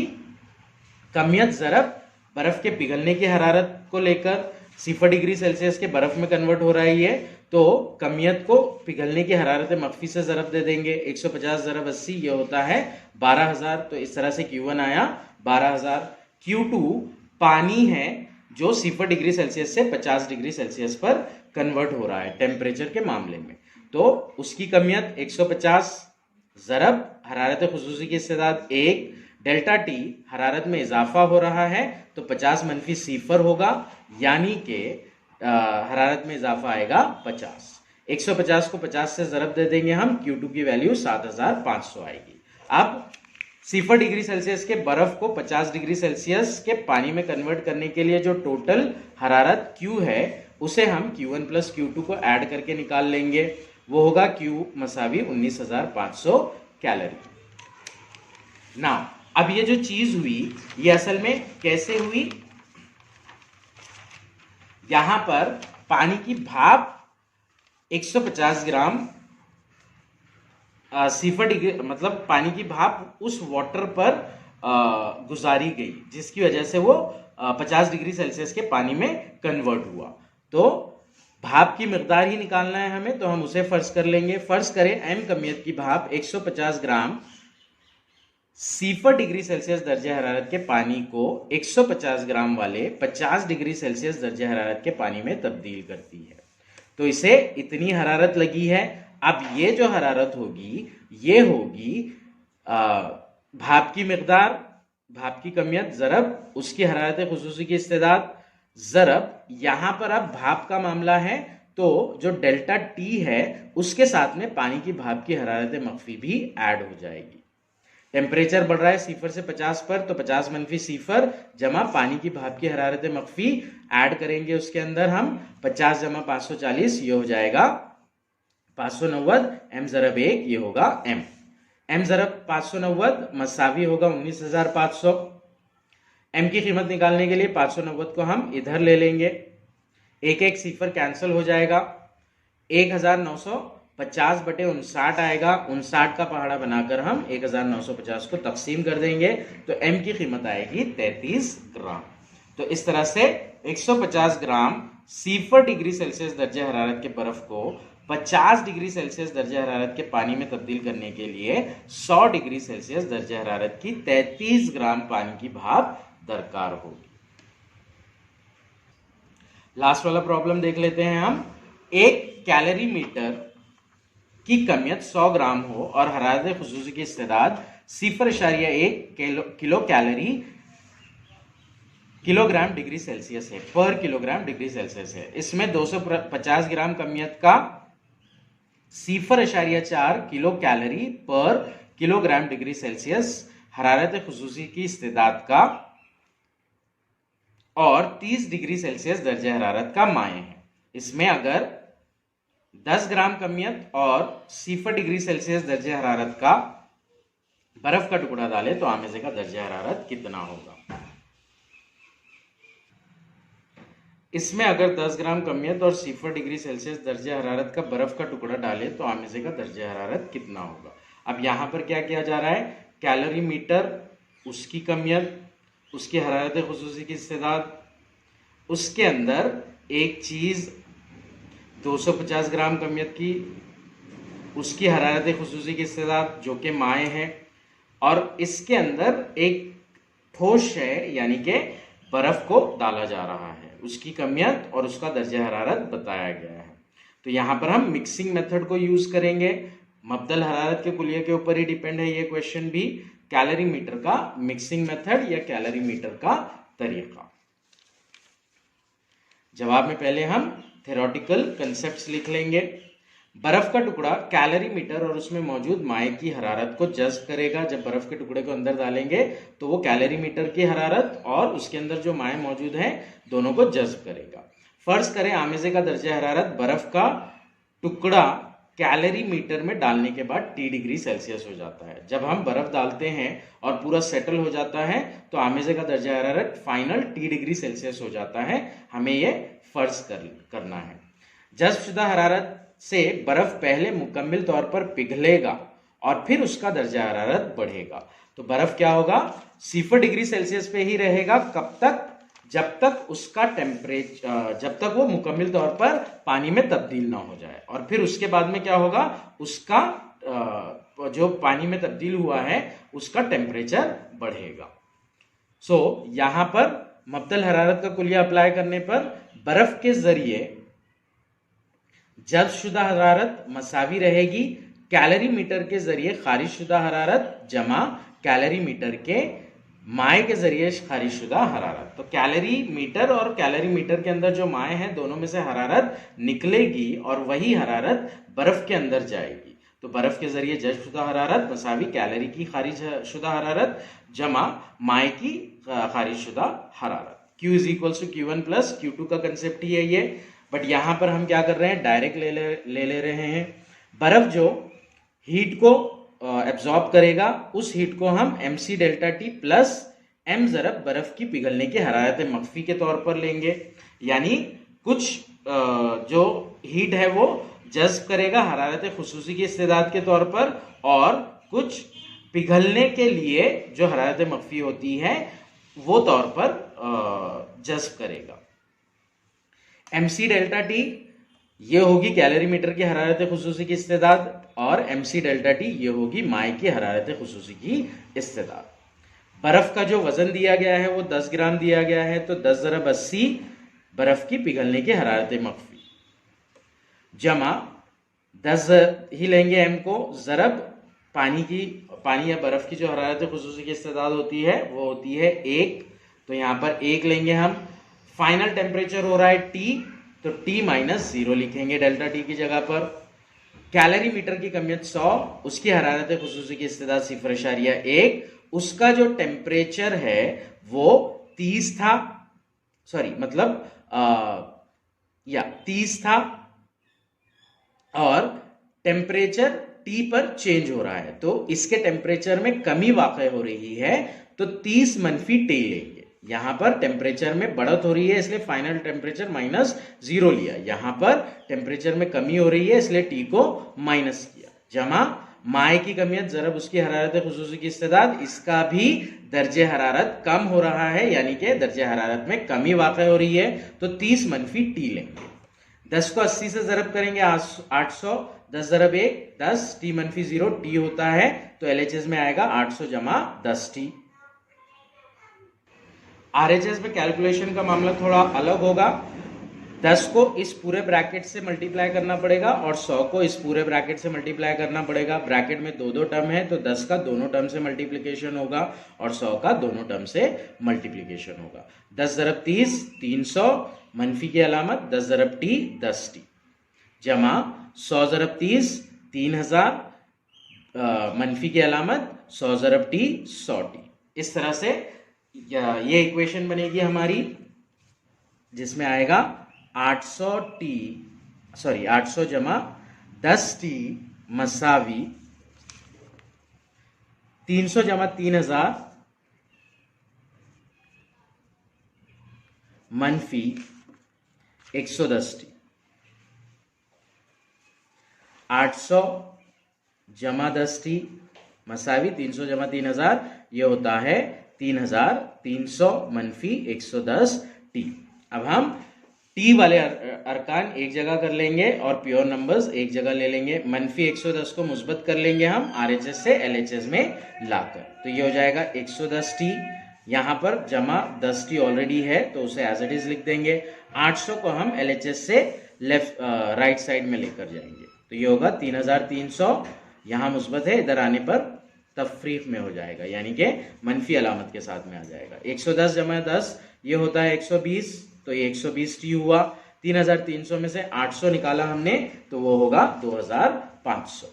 कमियत ज़रब बर्फ के पिघलने की हरारत को लेकर 0 डिग्री सेल्सियस के बर्फ में कन्वर्ट हो रही है, तो कमियत को पिघलने की हरारत मख्फी से ज़रब दे देंगे। 150 ज़रब 80 ये होता है 12,000। तो इस तरह से Q1 आया 12,000। Q2 पानी है जो 0 डिग्री सेल्सियस से 50 डिग्री सेल्सियस पर कन्वर्ट हो रहा है टेम्परेचर के मामले में, तो उसकी कमियत 150 ज़रब हरारत खुसूसी की इस्तेदाद 1 डेल्टा टी हरारत में इजाफा हो रहा है तो 50 मनफी 0 होगा, यानी कि हरारत में इजाफा आएगा 50। 150 को 50 से ज़रब दे देंगे हम, Q2 की वैल्यू 7,500 आएगी। अब 0 डिग्री सेल्सियस के बर्फ को 50 डिग्री सेल्सियस के पानी में कन्वर्ट करने के लिए जो टोटल हरारत Q है उसे हम Q1 प्लस Q2 को ऐड करके निकाल लेंगे। वो होगा Q मसावी 19,500 कैलोरी। ना अब ये जो चीज हुई ये असल में कैसे हुई, यहां पर पानी की भाप 150 ग्राम 0 डिग्री मतलब पानी की भाप उस वाटर पर गुजारी गई, जिसकी वजह से वो 50 डिग्री सेल्सियस के पानी में कन्वर्ट हुआ। तो भाप की मिकदार ही निकालना है हमें, तो हम उसे फर्ज कर लेंगे। फर्ज करें m कमियत की भाप 150 ग्राम 0 डिग्री सेल्सियस दर्जे हरारत के पानी को 150 ग्राम वाले 50 डिग्री सेल्सियस दर्जे हरारत के पानी में तब्दील करती है। तो इसे इतनी हरारत लगी है। अब ये जो हरारत होगी ये होगी भाप की मिकदार, भाप की कमियत ज़रब उसकी हरारत खुसूसी की इस्तेदाद ज़रब, यहां पर अब भाप का मामला है तो जो डेल्टा टी है उसके साथ में पानी की भाप की हरारत मख्फी भी ऐड हो जाएगी। टेम्परेचर बढ़ रहा है 0 से 50 पर, तो 50 - 0 जमा पानी की भाप की हरारत मख्फी ऐड करेंगे उसके अंदर हम 50 - 540, ये हो जाएगा 590, m ज़रब 1 ये होगा m ज़रब 590 मसावी होगा 19,500। m की कीमत निकालने के लिए 590 को हम इधर ले लेंगे, एक एक 0 कैंसिल हो जाएगा, 1950 बटे 59 आएगा। 59 का पहाड़ा बनाकर हम 1950 को तकसीम कर देंगे तो m की कीमत आएगी 33 ग्राम। तो इस तरह से 150 ग्राम 0 डिग्री सेल्सियस दर्जे हरारत के बर्फ को 50 डिग्री सेल्सियस दर्जे हरारत के पानी में तब्दील करने के लिए 100 डिग्री सेल्सियस दर्जे हरारत की 33 ग्राम पानी की भाप दरकार होगी। लास्ट वाला प्रॉब्लम देख लेते हैं हम। एक कैलोरी मीटर की कमियत 100 ग्राम हो और हरारत खुसूसी की इस्तेदाद 0.1 kilo calorie kilogram degree Celsius है, पर किलोग्राम डिग्री सेल्सियस है। इसमें 250 ग्राम कमियत का 0.4 किलो कैलोरी पर किलोग्राम डिग्री सेल्सियस हरारत खुसूसी की इस्तेदाद का और 30 डिग्री सेल्सियस दर्जे हरारत का माए है। इसमें अगर 10 ग्राम कमियत और 0 डिग्री सेल्सियस दर्जे हरारत का बर्फ का टुकड़ा डाले तो आमेजे का दर्जे हरारत कितना होगा। इसमें अगर 10 ग्राम कमियत और 0 डिग्री सेल्सियस दर्जे हरारत का बर्फ का टुकड़ा डाले तो आमेजे का दर्जे हरारत कितना होगा। अब यहां पर क्या किया जा रहा है, कैलोरी मीटर उसकी कमियत उसकी हरारत खुसूसी की इस्तेदाद, उसके अंदर एक चीज 250 ग्राम कमियत की उसकी हरारत खुसूसी की इस्तेदाद जो कि माए है, और इसके अंदर एक ठोस है यानी कि बर्फ को डाला जा रहा है, उसकी कमियत और उसका दर्जा हरारत बताया गया है। तो यहाँ पर हम मिक्सिंग मेथड को यूज करेंगे। मबदल हरारत के कुलिये के ऊपर ही डिपेंड है ये क्वेश्चन भी। कैलोरी मीटर का मिक्सिंग मेथड या कैलोरी मीटर का तरीका। जवाब में पहले हम थ्योरेटिकल कंसेप्ट्स लिख लेंगे। बर्फ का टुकड़ा कैलोरी मीटर और उसमें मौजूद माए की हरारत को जज्ब करेगा। जब बर्फ के टुकड़े को अंदर डालेंगे तो वो कैलोरी मीटर की हरारत और उसके अंदर जो माए मौजूद हैं दोनों को जज्ब करेगा। फर्ज करें आमेजे का दर्जा हरारत बर्फ का टुकड़ा कैलोरी मीटर में डालने के बाद T डिग्री सेल्सियस हो जाता है। जब हम बर्फ डालते हैं और पूरा सेटल हो जाता है तो आमेजे का दर्जा हरारत फाइनल T डिग्री सेल्सियस हो जाता है। हमें ये फर्ज करना है। जज्बशुदा हरारत से बर्फ पहले मुकम्मल तौर पर पिघलेगा और फिर उसका दर्जा हरारत बढ़ेगा। तो बर्फ क्या होगा, 0 डिग्री सेल्सियस पे ही रहेगा। कब तक, जब तक उसका टेम्परेचर, जब तक वो मुकम्मल तौर पर पानी में तब्दील ना हो जाए। और फिर उसके बाद में क्या होगा, उसका जो पानी में तब्दील हुआ है उसका टेम्परेचर बढ़ेगा। सो यहां पर मबदल हरारत का कुलिया अप्लाई करने पर बर्फ के जरिए जज्बशुदा हरारत मसावी रहेगी कैलोरी मीटर के जरिए खारिजशुदा हरारत जमा कैलोरी मीटर के माए के जरिए खारिजशुदा हरारत। तो कैलोरी मीटर और कैलोरी मीटर के अंदर जो माए हैं दोनों में से हरारत निकलेगी और वही हरारत बर्फ के अंदर जाएगी। तो बर्फ के जरिए जज्ब शुदा हरारत मसावी कैलोरी की खारिज शुदा हरारत जमा माए की खारिज शुदा हरारत। Q is equal to Q1 plus Q2 का कंसेप्ट ही है ये, बट यहां पर हम क्या कर रहे हैं, डायरेक्ट ले रहे हैं। बर्फ जो हीट को एब्जॉर्ब करेगा उस हीट को हम mc delta T plus m ज़रब बर्फ की पिघलने की हरारत मख्फी के तौर पर लेंगे। यानी कुछ जो हीट है वो जज्ब करेगा हरारत खुसूसी की इस्तेदाद के तौर पर, और कुछ पिघलने के लिए जो हरारत मख्फी होती है वो तौर पर जज्ब करेगा। mc डेल्टा टी ये होगी कैलोरीमीटर की हरारत खुसूसी की इस्तेदाद, और mc डेल्टा टी ये होगी माए की हरारत खुसूसी की इस्तेदाद। बर्फ का जो वजन दिया गया है वो 10 ग्राम दिया गया है, तो 10 ज़रब 80 बर्फ की पिघलने की हरारत मख्फी जमा 10 ही लेंगे m को, ज़रब पानी या बर्फ की जो हरारत खुसूसी की इस्तेदाद होती है वो होती है 1, तो यहाँ पर 1 लेंगे हम। फाइनल टेम्परेचर हो रहा है T, तो T माइनस 0 लिखेंगे डेल्टा T की जगह पर। कैलोरीमीटर की कमियत 100, उसकी हरारत खुसूसी की इस्तेदाद 0.1, उसका जो टेम्परेचर है वो 30 था, सॉरी मतलब 30 था, और टेम्परेचर T पर चेंज हो रहा है, तो इसके टेम्परेचर में कमी वाक़ई हो रही है, तो 30 मनफी T लेंगे। यहां पर टेम्परेचर में बढ़त हो रही है इसलिए फाइनल टेम्परेचर -0 लिया, यहां पर टेम्परेचर में कमी हो रही है इसलिए T को माइनस किया, जमा माए की कमियत ज़रब उसकी हरारत खुसूसी की इस्तेदाद, इसका भी दर्जे हरारत कम हो रहा है, यानी कि दर्जे हरारत में कमी वाक़ई हो रही है, तो 30 मनफी T लेंगे। 10 को 80 से ज़रब करेंगे 800, 10 ज़रब 1 10, T मनफी 0 T होता है, तो LHS में आएगा 800 जमा 10T। RHS में कैलकुलेशन का मामला थोड़ा अलग होगा। 10 को इस पूरे ब्रैकेट से मल्टीप्लाई करना पड़ेगा और 100 को इस पूरे ब्रैकेट से मल्टीप्लाई करना पड़ेगा। ब्रैकेट में दो टर्म है, तो 10 का दोनों टर्म से मल्टीप्लिकेशन होगा और 100 का दोनों टर्म से मल्टीप्लिकेशन होगा। 10 ज़रब 30 300, मनफी की अलामत 10 ज़रब T 10T, जमा 100 ज़रब 30 3000, मनफी की अलामत 100 ज़रब T 100T। इस तरह से ये इक्वेशन बनेगी हमारी, जिसमें आएगा 800 जमा 10T मसावी 300 जमा 3000 मनफी 110T। 800 जमा 10T मसावी 300 जमा 3000, ये होता है 3300 मनफी 110T। अब हम T वाले अरकान एक जगह कर लेंगे और प्योर नंबर्स एक जगह ले लेंगे। मनफी 110 को मुस्बत कर लेंगे हम RHS से LHS में लाकर, तो ये हो जाएगा 110T, यहाँ पर जमा 10T ऑलरेडी है तो उसे एज इट इज लिख देंगे। 800 को हम LHS से राइट साइड में लेकर जाएंगे, तो ये होगा 3300, यहाँ मुस्बत है, इधर आने पर तफरीक में हो जाएगा, यानी कि मनफी अलामत के साथ में आ जाएगा। 110 जमा 10 ये होता है 120, तो ये 120T हुआ। 3300 में से 800 निकाला हमने, तो वो होगा 2500।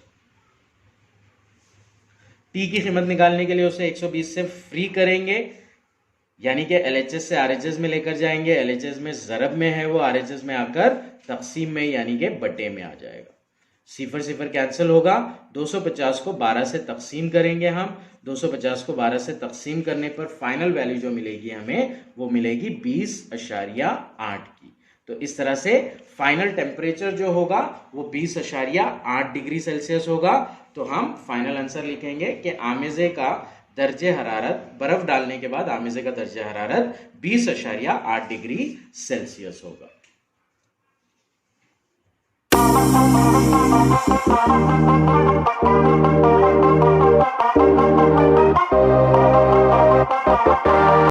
T की कीमत निकालने के लिए उसे 120 से फ्री करेंगे, यानी कि LHS से RHS में लेकर जाएंगे। LHS में ज़रब में है, वो RHS में आकर तकसीम में यानी कि बटे में आ जाएगा। 0 0 कैंसिल होगा। 250 को 12 से तकसीम करेंगे हम। 250 को 12 से तकसीम करने पर फाइनल वैल्यू जो मिलेगी हमें, वो मिलेगी 20.8 की। तो इस तरह से फाइनल टेम्परेचर जो होगा वो 20.8 डिग्री सेल्सियस होगा। तो हम फाइनल आंसर लिखेंगे कि आमेजे का दर्जे हरारत, बर्फ डालने के बाद आमेजे का दर्जे हरारत 20.8 डिग्री सेल्सियस होगा।